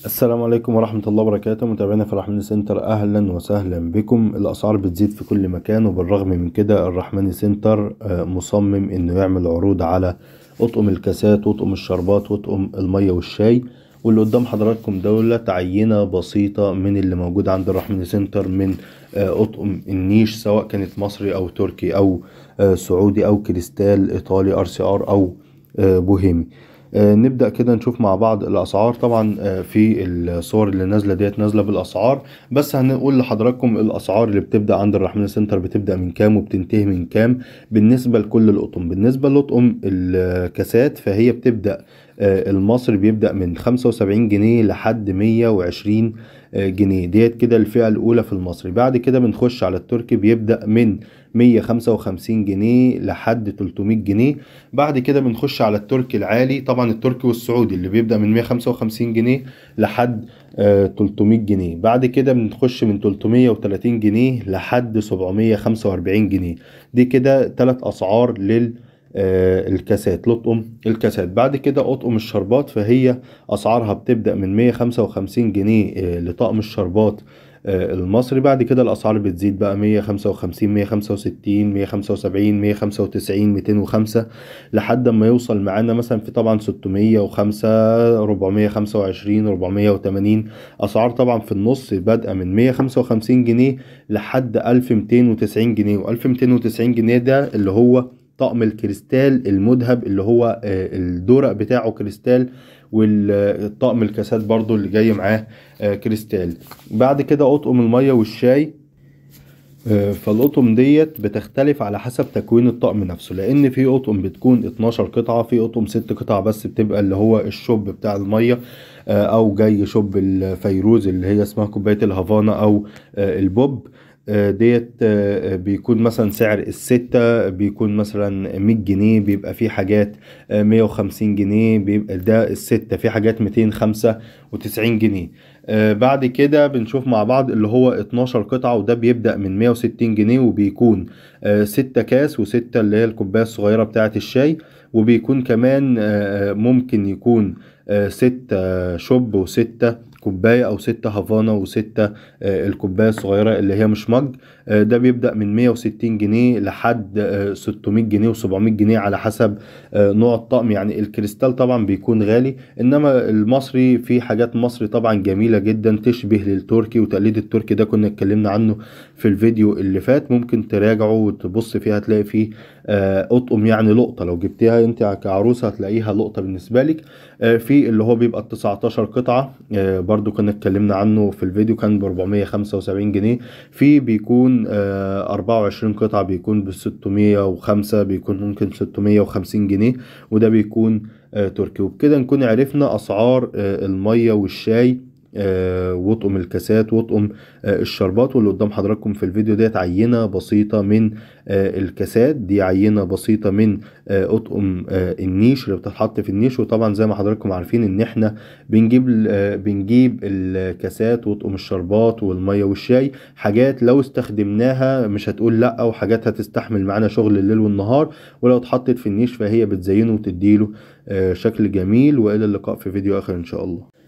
السلام عليكم ورحمة الله وبركاته. متابعينا في الرحمن سنتر، أهلا وسهلا بكم. الأسعار بتزيد في كل مكان، وبالرغم من كده الرحمن سنتر مصمم إنه يعمل عروض على أطقم الكاسات وأطقم الشربات وأطقم المية والشاي. واللي قدام حضراتكم دولة عينة بسيطة من اللي موجود عند الرحمن سنتر من أطقم النيش، سواء كانت مصري أو تركي أو سعودي أو كريستال إيطالي RCR أو بوهيمي. نبدأ كده نشوف مع بعض الأسعار. طبعا في الصور اللي نازلة ديت نازلة بالأسعار، بس هنقول لحضراتكم الأسعار اللي بتبدأ عند الرحمن سنتر بتبدأ من كام وبتنتهي من كام بالنسبة لكل الأطقم. بالنسبة لأطقم الكاسات فهي بتبدأ المصري بيبدأ من 75 جنيه لحد 120 جنيه. ديت كده الفئة الأولى في المصري. بعد كده بنخش على التركي، بيبدأ من 155 جنيه لحد 300 جنيه. بعد كده بنخش على التركي العالي، طبعا التركي والسعودي اللي بيبدأ من 155 جنيه لحد 300 جنيه. بعد كده بنخش من 330 جنيه لحد 745 جنيه. دي كده 3 أسعار الكاسات، لطقم الكاسات. بعد كده أطقم الشربات فهي أسعارها بتبدأ من 155 جنيه لطقم الشربات المصري. بعد كده الأسعار بتزيد بقى 155 165 175 195 205 لحد ما يوصل معانا مثلا في طبعا 605 425 480. أسعار طبعا في النص بادئة من 155 جنيه لحد 1290 جنيه. و1290 جنيه ده اللي هو طقم الكريستال المذهب، اللي هو الدورق بتاعه كريستال، والطقم الكاسات برضو اللي جاي معاه كريستال. بعد كده اطقم المية والشاي. فالأطقم ديت بتختلف على حسب تكوين الطقم نفسه، لأن في أطقم بتكون 12 قطعة، في أطقم 6 قطع بس بتبقى اللي هو الشوب بتاع المية، أو جاي شوب الفيروز اللي هي اسمها كوباية الهافانا أو البوب. ديت بيكون مثلا سعر الستة بيكون مثلا 100 جنيه، بيبقى في حاجات 150 جنيه، بيبقى ده الستة. في حاجات 295 جنيه. بعد كده بنشوف مع بعض اللي هو 12 قطعة، وده بيبدأ من 160 جنيه، وبيكون 6 كاس و6 اللي هي الكوباية الصغيرة بتاعة الشاي. وبيكون كمان ممكن يكون 6 شوب و6 كوباية، أو 6 هافانا و6 الكوباية الصغيرة اللي هي مش مج. ده بيبدأ من 160 جنيه لحد 600 جنيه و700 جنيه على حسب نوع الطقم. يعني الكريستال طبعا بيكون غالي، إنما المصري في حاجات مصري طبعا جميلة جدا تشبه للتركي، وتقليد التركي ده كنا اتكلمنا عنه في الفيديو اللي فات. ممكن تراجعه وتبص فيها هتلاقي فيه أطقم يعني لقطة، لو جبتيها انت كعروسة هتلاقيها لقطة بالنسبة لك. في اللي هو بيبقى 19 قطعة، برضو كنا اتكلمنا عنه في الفيديو، كان ب 475 جنيه. في بيكون 24 قطعة بيكون ب 605، بيكون ممكن 650 جنيه، وده بيكون تركي. وبكده نكون عرفنا أسعار المية والشاي وطقم الكاسات وطقم الشربات. واللي قدام حضراتكم في الفيديو ديت عينة بسيطة من الكاسات، دي عينة بسيطة من اطقم النيش اللي بتتحط في النيش. وطبعا زي ما حضراتكم عارفين ان احنا بنجيب الكاسات واطقم الشربات والمية والشاي حاجات لو استخدمناها مش هتقول لا، او حاجات هتستحمل معانا شغل الليل والنهار، ولو اتحطت في النيش فهي بتزينه وتديله شكل جميل. والى اللقاء في فيديو اخر ان شاء الله.